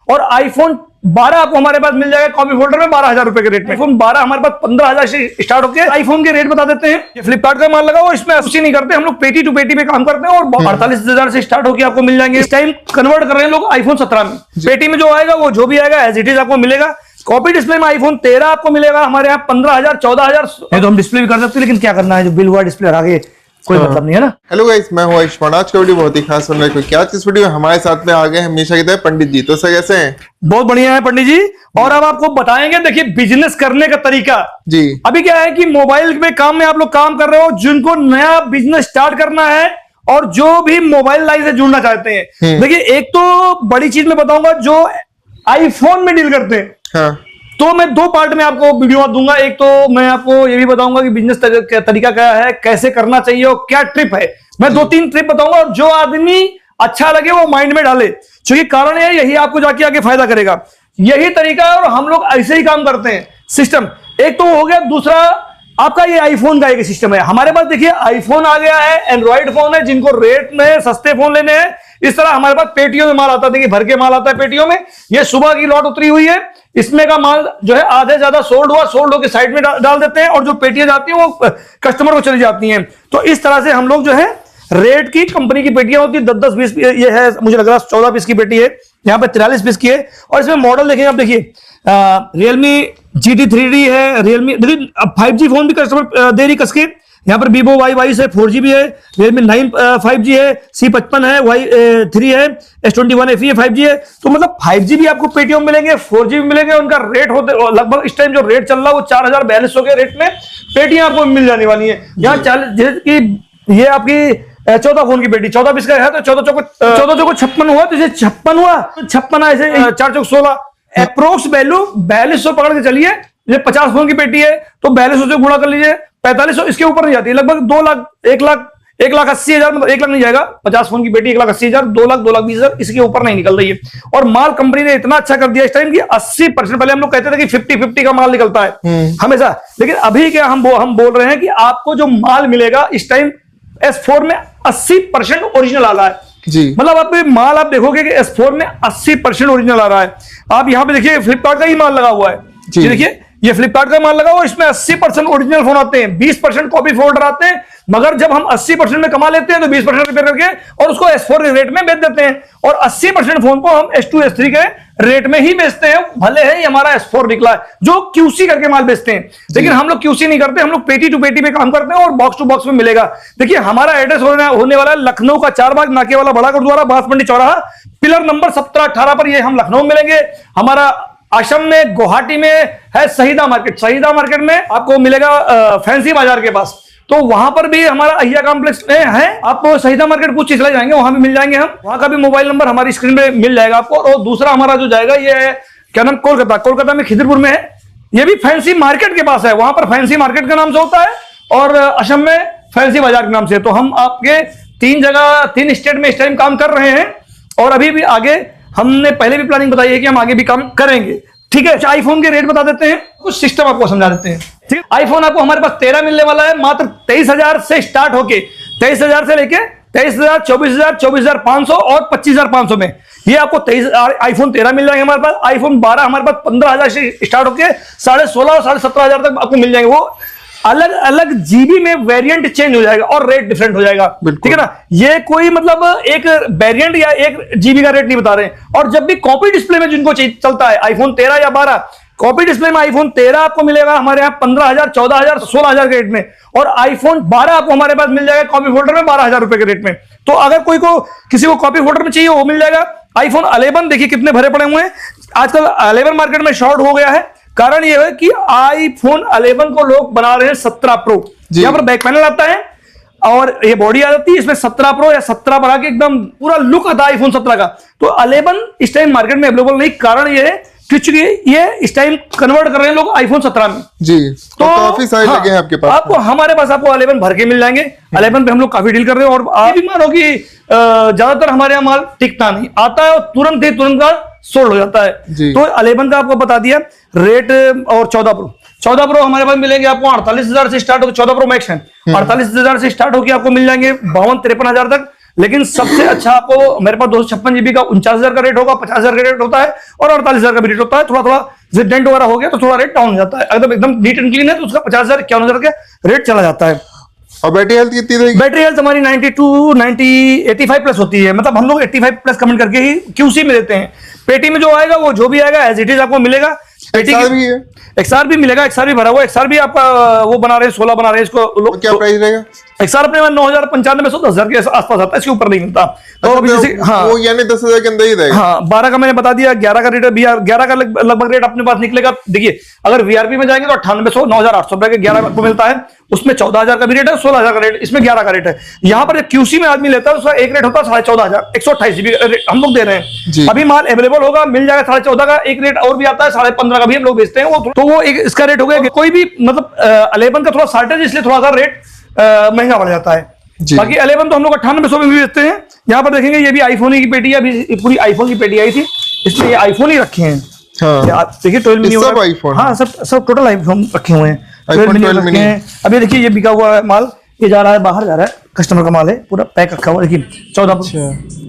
और आईफोन 12 आपको हमारे पास मिल जाएगा कॉपी फोल्डर में 12,000 रुपए के रेट में। आईफोन 12 हमारे पास 15,000 से स्टार्ट होकर आईफोन के रेट बता देते हैं। ये फ्लिपकार्ट का माल लगा हुआ, इसमें कुछ नहीं करते हम लोग, पेटी टू पेटी पे काम करते हैं और 48,000 से स्टार्ट होकर आपको मिल जाएंगे। इस टाइम कन्वर्ट कर रहे हैं लोग आईफोन 17 में। पेटी में जो आएगा वो जो भी आएगा एज इट इज आपको मिलेगा। कॉपी डिस्प्ले में आईफोन 13 आपको मिलेगा हमारे यहाँ 15,000 14,000। तो हम डिस्प्ले भी कर सकते हैं, लेकिन क्या करना है, जो बिल हुआ डिस्प्ले आगे कोई मतलब नहीं है ना। हेलो गाइस, मैं हूं आयुष्मान। आज का वीडियो बहुत ही खास होने वाला है क्योंकि आज की इस वीडियो में हमारे साथ में आ गए हमेशा की तरह पंडित जी। तो सर कैसे हैं? बहुत बढ़िया है पंडित जी। और अब आपको बताएंगे, देखिए बिजनेस करने का तरीका जी। अभी क्या है कि मोबाइल में काम में आप लोग काम कर रहे हो, जिनको नया बिजनेस स्टार्ट करना है और जो भी मोबाइल लाइन से जुड़ना चाहते हैं, देखिए एक तो बड़ी चीज मैं बताऊंगा, जो आईफोन में डील करते हैं हाँ। तो मैं दो पार्ट में आपको वीडियो दूंगा। एक तो मैं आपको ये भी बताऊंगा कि बिजनेस तरीका क्या है, कैसे करना चाहिए और क्या ट्रिप है। मैं 2-3 ट्रिप बताऊंगा और जो आदमी अच्छा लगे वो माइंड में डाले, क्योंकि कारण है यही आपको जाके आगे फायदा करेगा। यही तरीका है और हम लोग ऐसे ही काम करते हैं। सिस्टम एक तो हो गया, दूसरा आपका ये आईफोन का एक सिस्टम है हमारे पास। देखिए आईफोन आ गया है, एंड्रॉइड फोन है, जिनको रेट में सस्ते फोन लेने हैं। इस तरह हमारे पास पेटियों में माल आता है, देखिए भर के माल आता है पेटियों में। ये सुबह की लॉट उतरी हुई है, इसमें का माल जो है आधे ज्यादा सोल्ड हुआ, सोल्ड होकर साइड में डाल देते हैं और जो पेटियां जाती हैं वो कस्टमर को चली जाती हैं। तो इस तरह से हम लोग जो है रेट की कंपनी की पेटियां होती है 10-10 पीस, ये है मुझे लग रहा है 14 पीस की पेटी है, यहाँ पे 43 पीस की है। और इसमें मॉडल देखेंगे आप, देखिए रियलमी GT 3D है, रियलमी 5G फोन भी कस्टमर दे रही कसके। यहाँ पर Vivo Y22 है, 4G भी है, Realme 9 5G है, C55 है, Y3 है, S21 FE है, 5G है। तो मतलब 5G भी आपको पेटीएम में मिलेंगे, 4G भी मिलेंगे। उनका रेट होते लगभग इस टाइम जो रेट चल रहा है वो 4,042 के रेट में पेटियां आपको मिल जाने वाली है। यहाँ 40 की ये आपकी 14 फोन की पेटी 14 पीस का है, तो 14 चौको 56 हुआ, तो 56 हुआ, 56 ऐसे 4 चौक 16 अप्रोक्स वैल्यू 4200 पकड़ के चलिए। ये 50 फोन की पेटी है तो 4200 से गुणा कर लीजिए, 4500 इसके ऊपर नहीं जाती है। लगभग 2 लाख 1,80,000, मतलब 1 लाख नहीं जाएगा। 50 फोन की पेटी 1,80,000, 2 लाख 2,20,000 इसके ऊपर नहीं निकल रही है। और माल कंपनी ने इतना अच्छा कर दिया इस टाइम की 80%। पहले हम लोग कहते थे कि 50-50 का माल निकलता है हमेशा, लेकिन अभी क्या हम बोल रहे हैं कि आपको जो माल मिलेगा इस टाइम S4 में 80% ओरिजिनल आ रहा है जी। मतलब आप माल आप देखोगे कि S4 में 80% ओरिजिनल आ रहा है। आप यहाँ पे देखिए फ्लिपकार्ट का ही माल लगा हुआ है जी। देखिए ये फ्लिपकार्ट का माल लगा हुआ है, इसमें 80% ओरिजिनल फोन आते हैं, 20% कॉपी फोल्डर आते हैं। मगर जब हम 80% में कमा लेते हैं तो 20% रिपेयर करके और उसको S4 के रेट में बेच देते हैं, और 80% फोन को हम S2 S3 के रेट में ही बेचते हैं। भले है हमारा S4 निकला है, जो QC करके माल बेचते हैं, लेकिन हम लोग QC नहीं करते, हम लोग पेटी टू पेटी पे काम करते हैं और बॉक्स टू बॉक्स में मिलेगा। देखिए हमारा एड्रेस होने वाला है लखनऊ का 4 बाग नाके वाला बड़ा गुरुद्वारा, बांसमंडी चौराहा, पिलर नंबर 17-18 पर। ये हम लखनऊ मिलेंगे। हमारा आश्रम में गुवाहाटी में है शहीदा मार्केट, शहीदा मार्केट में आपको मिलेगा फैंसी बाजार के पास। तो वहां पर भी हमारा अहिया कॉम्प्लेक्स में है, आप शहीदा मार्केट पूछ चले जाएंगे, वहां भी मिल जाएंगे हम। वहां का भी मोबाइल नंबर हमारी स्क्रीन पे मिल जाएगा आपको। और दूसरा हमारा जो जाएगा ये है क्या नाम, कोलकाता में खिदिरपुर में है। ये भी फैंसी मार्केट के पास है, वहां पर फैंसी मार्केट के नाम से होता है और असम में फैंसी बाजार के नाम से। तो हम आपके 3 जगह 3 स्टेट में इस टाइम काम कर रहे हैं और अभी भी आगे हमने पहले भी प्लानिंग बताई है कि हम आगे भी काम करेंगे। ठीक है, आईफोन के रेट बता देते हैं, कुछ सिस्टम आपको समझा देते हैं। ठीक है, आईफोन आपको हमारे पास 13 मिलने वाला है, मात्र 23,000 से स्टार्ट होके 23,000 से लेके 23,000, 24,000, 24,500 और 25,500 में ये आपको आईफोन 13 मिल जाएंगे हमारे पास। आईफोन 12 हमारे पास 15,000 से स्टार्ट होके 16,500 और 17,500 तक आपको मिल जाएंगे। वो अलग अलग जीबी में वेरिएंट चेंज हो जाएगा और रेट डिफरेंट हो जाएगा। ठीक है ना, ये कोई मतलब एक वेरिएंट या 1 GB का रेट नहीं बता रहे हैं। और जब भी कॉपी डिस्प्ले में जिनको चलता है आईफोन 13 या 12, कॉपी डिस्प्ले में आईफोन 13 आपको मिलेगा हमारे यहाँ 15,000, 14,000, 16,000 के रेट में। और आईफोन 12 आपको हमारे पास मिल जाएगा कॉपी फोल्डर में 12,000 रुपए के रेट में। तो अगर किसी को कॉपी फोल्डर में चाहिए वो मिल जाएगा। आईफोन 11 देखिए कितने भरे पड़े हुए हैं आजकल। 11 मार्केट में शॉर्ट हो गया है, कारण यह है कि आईफोन 11 को लोग बना रहे हैं 17 प्रो। यहां पर बैक पैनल आता है और ये बॉडी आ जाती है, इसमें 17 प्रो या 17 बढ़ा के एकदम पूरा लुक आता है आईफोन 17 का। तो 11 इस टाइम मार्केट में अवेलेबल नहीं, कारण ये है कि ये इस टाइम कन्वर्ट कर रहे हैं लोग आईफोन 17 में जी। तो काफी सारे लगे हैं आपके पास। हमारे पास आपको 11 भर के मिल जाएंगे। 11 पे हम लोग काफी डील कर रहे हैं। और आप भी मानो कि ज्यादातर हमारे यहाँ माल टिकता नहीं, आता है और तुरंत का सोल्ड हो जाता है। तो 11 का आपको बता दिया रेट। और 14 प्रो हमारे पास मिलेंगे आपको 48,000 से स्टार्ट होकर, 14 प्रो मैक्स है 48,000 से स्टार्ट होकर आपको मिल जाएंगे 52-53,000 तक। लेकिन सबसे अच्छा आपको मेरे पास 256 GB का 49,000 का रेट होगा, 50,000 का रेट होता है और 48,000 का भी रेट होता है। थोड़ा थोड़ा डेंट वगैरह हो गया तो थोड़ा रेट डाउन हो जाता है। अगर एकदम नीट एंड क्लीन है तो उसका 50,000 51,000 का रेट चला जाता है। और बैटरी हेल्थ कितनी रहेगी? बैटरी हेल्थ हमारी 92 90 85 प्लस होती है। मतलब हम लोग 85 प्लस कमेंट करके ही QC में देते हैं। पेटी में जो आएगा वो जो भी आएगा एज इट इज आपको मिलेगा। XR भी है? XR भी मिलेगा, XR भी भरा हुआ। XR भी आपका वो बना रहे हैं, 16 बना रहे हैं इसको लोग। क्या प्राइस रहेगा? XR अपने 9,095 से 10,000 के आसपास आता है, इसके ऊपर नहीं मिलता। तो अभी जैसे हाँ वो यानी 10,000 के अंदर ही रहेगा। हाँ 12 का मैंने बता दिया, 11 का रेट है। 11 का लगभग रेट अपने पास निकलेगा। देखिए अगर VRP में जाएंगे तो 9800 9,800 रुपए के 11 को मिलता है। उसमें 14,000 का भी रेट है, 16,000 का रेट, इसमें 11 का रेट है। यहाँ पर QC में आदमी लेता है उसका एक रेट होता है 14,500 128 GB हम लोग दे रहे हैं। अभी माल अवेलेबल होगा, मिल जाएगा 14,500 का। एक रेट और भी आता है 15,500 का भी हम लोग बेचते हैं। वो तो वो एक इसका रेट हो गया। कोई भी मतलब 11 का थोड़ा शॉर्टेज, इसलिए थोड़ा सा रेट महंगा बढ़ जाता है। बाकी 11 तो हम लोग 9800 में भी बेचते हैं। यहाँ पर देखेंगे ये भी आईफोन की पेटी है, अभी पूरी आईफोन की पेटी आई थी, इसमें ये आईफोन ही रखे हैं। हाँ। देखिए 12 मिनी सब आईफोन। हाँ सब टोटल आईफोन रखे हुए हैं। 12 मिनी हैं। अभी देखिए ये बिका हुआ है माल, ये जा रहा है बाहर, जा रहा है, कस्टमर का माल है, पूरा पैक रखा हुआ। देखिए 14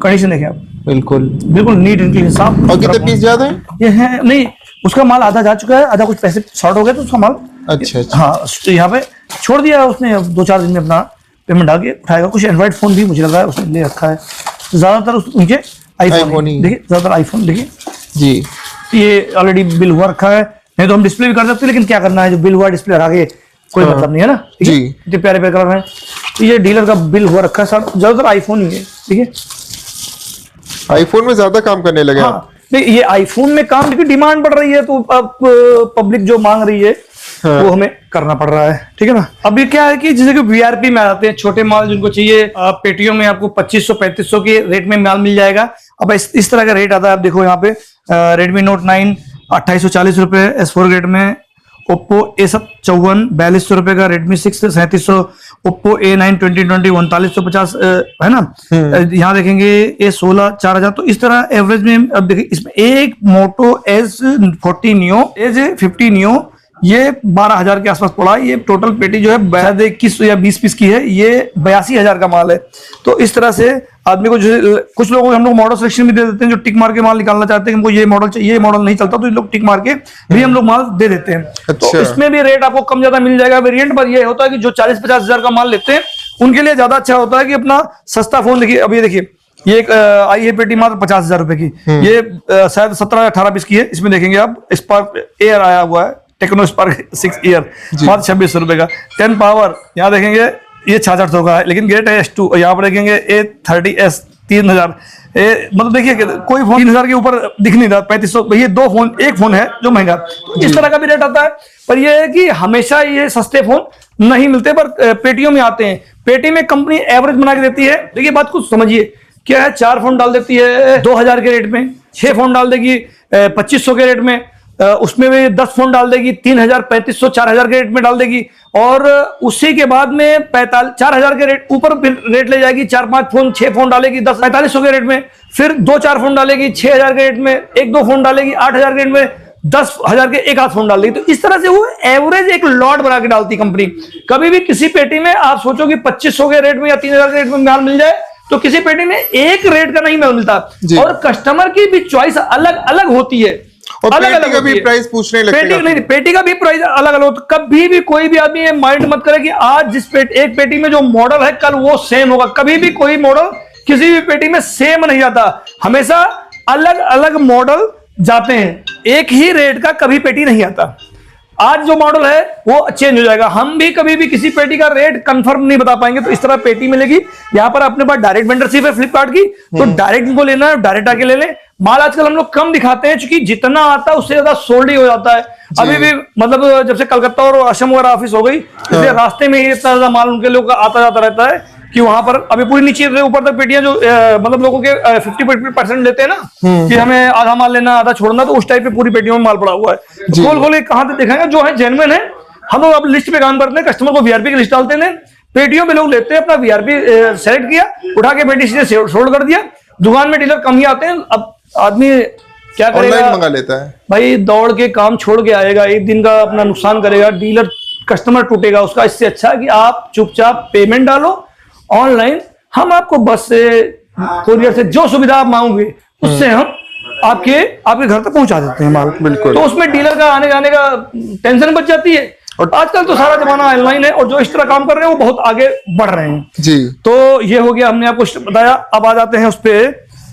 कंडीशन देखें आप, बिल्कुल नीट एंड क्लीन साफ। और कितने पीस ज्यादा है? ये है नहीं, उसका माल आधा जा चुका है, आधा कुछ पैसे शॉर्ट हो गए तो उसका माल अच्छा हाँ तो यहाँ पे छोड़ दिया उसने। 2-4 दिन में अपना पेमेंट डाल के उठाएगा। कुछ एंड्रॉइड फोन भी मुझे लगा है उसने ले रखा है, ज्यादातर उनके आईफोन ही। देखिए ज्यादातर आईफोन देखिए जी, ये ऑलरेडी बिल हुआ रखा है। नहीं तो हम डिस्प्ले भी कर सकते हैं, लेकिन क्या करना है, जो बिल हुआ डिस्प्ले हटा के कोई मतलब नहीं है ना। ठीक है, इतने प्यारे प्यारे कलर हैं। तो ये डीलर का बिल हुआ रखा है सर, ज्यादातर आईफोन ही है। ठीक है, आईफोन में ज्यादा काम करने लगे। हाँ नहीं, ये आईफोन में काम की डिमांड बढ़ रही है तो अब पब्लिक जो मांग रही है वो हमें करना पड़ रहा है। ठीक है ना। अभी क्या है कि जैसे कि VRP में आते हैं छोटे माल जिनको चाहिए, पेटियों में आपको 2500-3500 के रेट में माल मिल जाएगा। अब इस तरह का रेट आता है। आप देखो यहाँ पे Redmi Note 9 2840 रुपए S4 ग्रेड में, Oppo A7 54 4200 रुपए का, Redmi 6 3700, Oppo A9 2020 4950 है ना। यहाँ देखेंगे A16 4000। तो इस तरह एवरेज में अब देखिए इसमें एक Moto S40 Neo S50 Neo ये 12,000 के आसपास पड़ा। ये टोटल पेटी जो है 21 या 20 पीस की है, ये 82,000 का माल है। तो इस तरह से आदमी को जो कुछ लोगों को हम लोग मॉडल सिलेक्शन भी दे देते हैं, जो टिक मार के माल निकालना चाहते हैं, हमको ये मॉडल चाहिए, ये मॉडल नहीं चलता, तो ये लोग टिक मार के भी हम लोग माल दे देते हैं। अच्छा। तो इसमें भी रेट आपको कम ज्यादा मिल जाएगा। वेरिएंट पर ये होता है कि जो 40-50 हजार का माल लेते हैं उनके लिए ज्यादा अच्छा होता है कि अपना सस्ता फोन। देखिए अभी देखिए ये एक आई है पेटी मात्र 50,000 रुपए की, ये शायद 17-18 पीस की है। इसमें देखेंगे आप स्पार्क एयर आया हुआ है, टेक्नो स्पार्क 6 ईयर मात्र 2600 रुपए का। 10 पावर यहाँ देखेंगे ये 6600 का है, लेकिन ग्रेट है S2। यहाँ पर देखेंगे A30s 3000। मतलब देखिए कोई फोन 3000 के ऊपर दिख नहीं रहा। 3500 ये दो फोन, एक फोन है जो महंगा। तो इस तरह का भी रेट आता है। पर यह है कि हमेशा ये सस्ते फोन नहीं मिलते, पर पेटियों में आते हैं। पेटी में कंपनी एवरेज बना के देती है। देखिए बात कुछ समझिए, क्या है, 4 फोन डाल देती है 2000 के रेट में, 6 फोन डाल देगी 2500 के रेट में, उसमें भी 10 फोन डाल देगी 3000 3500 4000 के रेट में डाल देगी, और उसी के बाद में 4000 के रेट ऊपर रेट ले जाएगी। 4-5 फोन 6 फोन डालेगी 4500 के रेट में, फिर 2-4 फोन डालेगी 6000 के रेट में, 1-2 फोन डालेगी 8000 के रेट में, 10,000 के एक आध फोन डाल देगी। तो इस तरह से वो एवरेज एक लॉट बना के डालती कंपनी। कभी भी किसी पेटी में आप सोचो कि 2500 के रेट में या 3000 के रेट में माल मिल जाए, तो किसी पेटी में एक रेट का नहीं माल मिलता। और कस्टमर की भी चॉइस अलग अलग होती है, अलग अलग भी प्राइस पूछने लगेगा। पेटी का भी प्राइस अलग अलग होता। कभी भी कोई भी आदमी माइंड मत करे कि आज जिस एक पेटी में जो मॉडल है कल वो सेम होगा। कभी भी कोई मॉडल किसी भी पेटी में सेम नहीं जाता, हमेशा अलग अलग मॉडल जाते हैं। एक ही रेट का कभी पेटी नहीं आता। आज जो मॉडल है वो चेंज हो जाएगा। हम भी कभी भी किसी पेटी का रेट कंफर्म नहीं बता पाएंगे। तो इस तरह पेटी मिलेगी। यहाँ पर अपने पास डायरेक्ट वेंडरशिप है फ्लिपकार्ट की, तो डायरेक्ट इनको लेना है, डायरेक्ट आके ले लें। माल आजकल हम लोग कम दिखाते हैं, क्योंकि जितना आता है उससे ज्यादा सोल्ड ही हो जाता है। अभी भी मतलब जब से कलकत्ता और असम वगैरह ऑफिस हो गई, इसलिए रास्ते में ही इतना ज्यादा माल उनके लोग आता जाता रहता है कि वहां पर अभी पूरी नीचे से ऊपर तक पेटियां जो मतलब लोगों के 50% लेते हैं ना, कि हमें आधा माल लेना आधा छोड़ना, तो उस टाइप पे पूरी पेटियों में माल पड़ा हुआ है। तो खोल खोल कहां से देखेंगे जो है जेन्युइन है। हम लोग अब लिस्ट पे काम करते हैं, कस्टमर को VRP की लिस्ट डालते हैं, पेटियों में लोग लेते हैं, अपना VRP सेलेक्ट किया, उठा के पेटी सीधे सोल्ड कर दिया। दुकान में डीलर कम ही आते हैं। अब आदमी क्या करेगा, ऑनलाइन मंगा लेता है भाई, दौड़ के काम छोड़ के आएगा, एक दिन का अपना नुकसान करेगा, डीलर कस्टमर टूटेगा उसका। इससे अच्छा है कि आप चुपचाप पेमेंट डालो ऑनलाइन, हम आपको बस से, कोरियर से, जो सुविधा आप मांगोगे उससे हम आपके घर तक पहुंचा देते हैं माल। बिल्कुल। तो उसमें डीलर का आने जाने का टेंशन बच जाती है। और आजकल तो सारा जमाना ऑनलाइन है, और जो इस तरह काम कर रहे हैं वो बहुत आगे बढ़ रहे हैं जी। तो ये हो गया, हमने आपको बताया। अब आ जाते हैं उस पे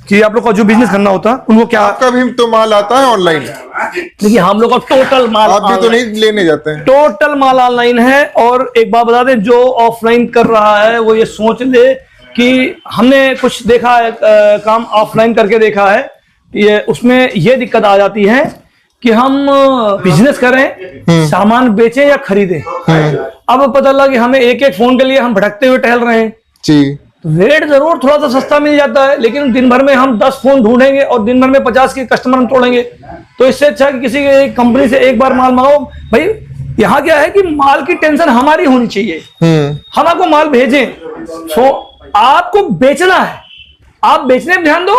कि आप लोग का जो बिजनेस करना होता है उनको क्या। आपका भी तो माल आता है ऑनलाइन? देखिए हम लोग का टोटल माल, आप भी तो नहीं लेने जाते हैं? टोटल माल ऑनलाइन है। और एक बात बता दें, जो ऑफलाइन कर रहा है वो ये सोच ले कि हमने कुछ देखा है, काम ऑफलाइन करके देखा है, ये उसमें ये दिक्कत आ जाती है कि हम बिजनेस करें, सामान बेचें या खरीदें। अब पता लगा कि हमें एक एक फोन के लिए हम भटकते हुए टहल रहे हैं जी। रेट जरूर थोड़ा सा सस्ता मिल जाता है, लेकिन दिन भर में हम 10 फोन ढूंढेंगे और दिन भर में 50 के कस्टमर हम तोड़ेंगे। तो इससे अच्छा कि किसी कंपनी से एक बार माल मंगाओ। भाई यहाँ क्या है कि माल की टेंशन हमारी होनी चाहिए, हम आपको माल भेजें। सो आपको बेचना है, आप बेचने में ध्यान दो,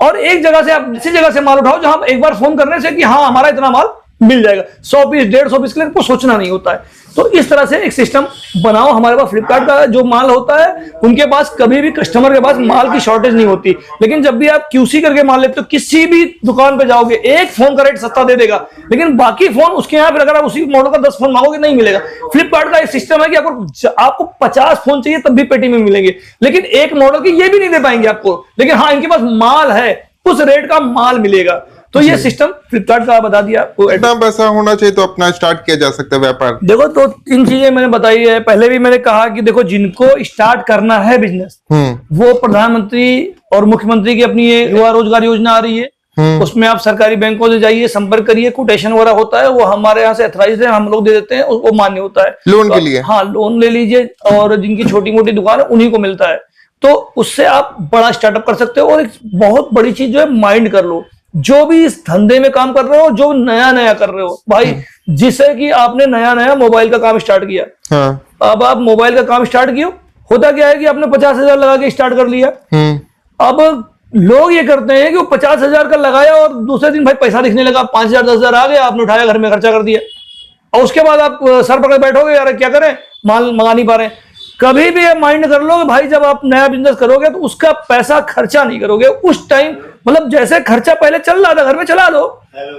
और एक जगह से आप इसी जगह से माल उठाओ जहां एक बार फोन करने से कि हाँ हमारा इतना माल मिल जाएगा। 100 पीस 150 पीस के लिए आपको सोचना नहीं होता है। तो इस तरह से एक सिस्टम बनाओ। हमारे पास फ्लिपकार्ट का जो माल होता है उनके पास कभी भी कस्टमर के पास माल की शॉर्टेज नहीं होती, लेकिन जब भी आप क्यूसी करके माल लेते हो, किसी भी दुकान पे जाओगे एक फोन का रेट सस्ता दे देगा, लेकिन बाकी फोन उसके यहाँ फिर अगर आप उसी मॉडल का 10 फोन मांगोगे नहीं मिलेगा। फ्लिपकार्ट का एक सिस्टम है कि आपको 50 फोन चाहिए तब भी पेटी में मिलेंगे, लेकिन एक मॉडल की ये भी नहीं दे पाएंगे आपको, लेकिन हाँ इनके पास माल है, उस रेट का माल मिलेगा। तो ये सिस्टम फ्लिपकार्ट का बता दिया आपको। इतना पैसा होना चाहिए तो अपना स्टार्ट किया जा सकता है व्यापार। देखो तो 3 चीजें मैंने बताई है। पहले भी मैंने कहा कि देखो जिनको स्टार्ट करना है बिजनेस, वो प्रधानमंत्री और मुख्यमंत्री की अपनी ये युवा रोजगार योजना आ रही है, उसमें आप सरकारी बैंकों से जाइए, संपर्क करिए, कोटेशन वगैरह होता है, वो हमारे यहाँ से अथराइज है, हम लोग दे देते हैं, वो मान्य होता है लोन के लिए। हाँ लोन ले लीजिए, और जिनकी छोटी मोटी दुकान है उन्हीं को मिलता है। तो उससे आप बड़ा स्टार्टअप कर सकते हो। और एक बहुत बड़ी चीज जो है, माइंड कर लो, जो भी इस धंधे में काम कर रहे हो, जो नया नया कर रहे हो भाई, जिससे कि आपने नया नया मोबाइल का काम स्टार्ट किया, अब आप मोबाइल का काम स्टार्ट किया, होता क्या है कि आपने 50,000 लगा के स्टार्ट कर लिया। अब लोग ये करते हैं कि वो 50,000 का लगाया और दूसरे दिन भाई पैसा दिखने लगा, 5,000 10,000 आ गया, आपने उठाया घर में खर्चा कर दिया, और उसके बाद आप सर पकड़ बैठोगे, यार क्या करें, माल मंगा नहीं पा रहे। कभी भी ये माइंड कर लो भाई, जब आप नया बिजनेस करोगे तो उसका पैसा खर्चा नहीं करोगे उस टाइम। मतलब जैसे खर्चा पहले चल रहा था घर में चला लो,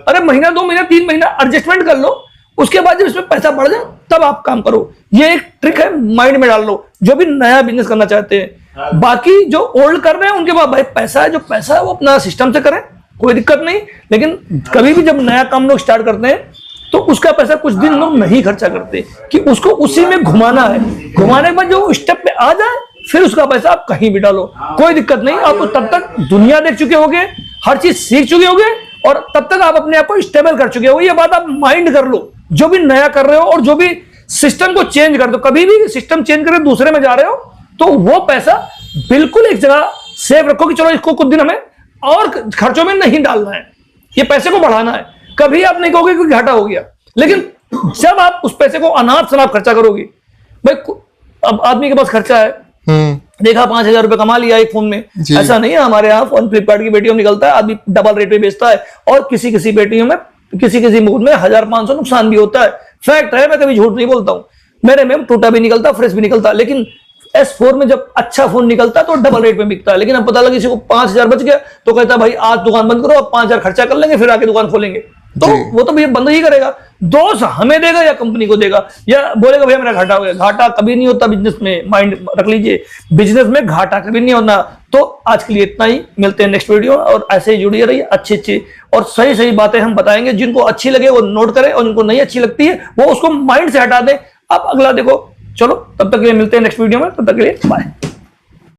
अरे महीना 2 महीना 3 महीना एडजस्टमेंट कर लो, उसके बाद जब इसमें पैसा बढ़ जाए तब आप काम करो। ये एक ट्रिक है, माइंड में डाल लो जो भी नया बिजनेस करना चाहते हैं। बाकी जो ओल्ड कर रहे हैं उनके पास भाई पैसा है, जो पैसा है वो अपना सिस्टम से करें, कोई दिक्कत नहीं। लेकिन कभी भी जब नया काम लोग स्टार्ट करते हैं तो उसका पैसा कुछ दिन लोग नहीं खर्चा करते, कि उसको उसी में घुमाना है, घुमाने के बाद जो स्टेप पे आ जाए फिर उसका पैसा आप कहीं भी डालो, कोई दिक्कत नहीं। आप तब तक दुनिया देख चुके होगे, हर चीज सीख चुके होगे, और तब तक आप अपने आप को स्टेबल कर चुके हो। ये बात आप माइंड कर लो, जो भी नया कर रहे हो और जो भी सिस्टम को चेंज कर दो। कभी भी सिस्टम चेंज करके दूसरे में जा रहे हो तो वो पैसा बिल्कुल एक जगह सेव रखो कि चलो इसको कुछ दिन हमें और खर्चों में नहीं डालना है, ये पैसे को बढ़ाना है। कभी आप नहीं कहोगे कि घाटा हो गया, लेकिन जब आप उस पैसे को अनाप शनाप खर्चा करोगे, भाई अब आदमी के पास खर्चा है, देखा 5,000 रुपए कमा लिया एक फोन में, ऐसा नहीं है। हमारे यहाँ फोन फ्लिपकार्ट की पेटीएम निकलता है, आदमी डबल रेट पे बेचता है, और किसी किसी पेटीएम में किसी मूड में 1,500 नुकसान भी होता है। फैक्ट है, मैं कभी झूठ नहीं बोलता हूँ। मेरे में टूटा भी निकलता, फ्रेश भी निकलता, लेकिन S4 में जब अच्छा फोन निकलता है तो डबल रेट में बिकता है। लेकिन अब पता लगा किसी को 5,000 बच गया तो कहता है भाई आज दुकान बंद करो, अब 5,000 खर्चा कर लेंगे, फिर आके दुकान खोलेंगे। तो वो तो भैया बंद ही करेगा, दोष हमें देगा या कंपनी को देगा, या बोलेगा भैया मेरा घाटा हो गया। घाटा कभी नहीं होता बिजनेस में, माइंड रख लीजिए, बिजनेस में घाटा कभी नहीं होना। तो आज के लिए इतना ही, मिलते हैं नेक्स्ट वीडियो, और ऐसे ही जुड़िए रहिए। अच्छी और सही बातें हम बताएंगे, जिनको अच्छी लगे वो नोट करें, और जिनको नहीं अच्छी लगती है वो उसको माइंड से हटा दें। अब अगला देखो, चलो तब तक के लिए मिलते हैं नेक्स्ट वीडियो में, तब तक के लिए बाय।